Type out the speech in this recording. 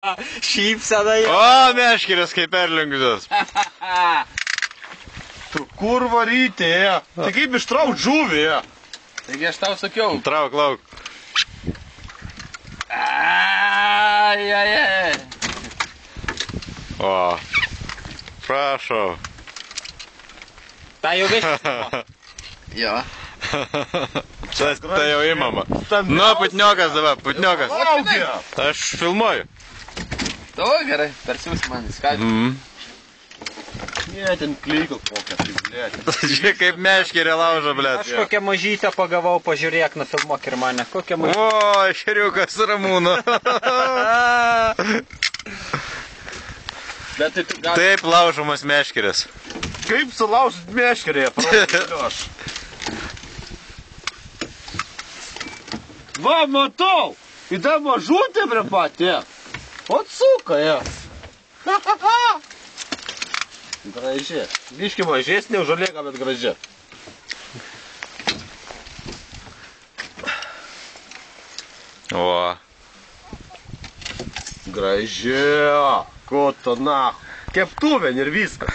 Šypsena jau. O, meškerės kaip perlinkusios. Tu kur varyti, ėjo? Tai kaip ištrauk žuvį, ėjo? Taigi aš tau sakiau. Trauk, lauk. Ai. O, prašau. Tai jau viškis. Jo. Tai jau įmama. Nu, putniokas dabar, putniokas. Aš filmuoju. Tu gerai, persiūs man įskatį. Ne, ten klyko kokią, tai blėt. Žiūrėk, kaip meškerė laužo, blėt. Aš kokią mažytę pagavau, pažiūrėk, nufilmuok ir mane. Kokią mažytę. O, šeriukas Ramūno. Bet tai tu gali... Taip laužomas meškerės. Kaip sulaužyt meškerėje, prašau aš. Va, matau! Įda mažutė prie patė. Atsuka, ėjo. Graži. Biški mažesnė už Olegą, bet graži. O. Graži. Ko to na. Keptuvė ir viskas.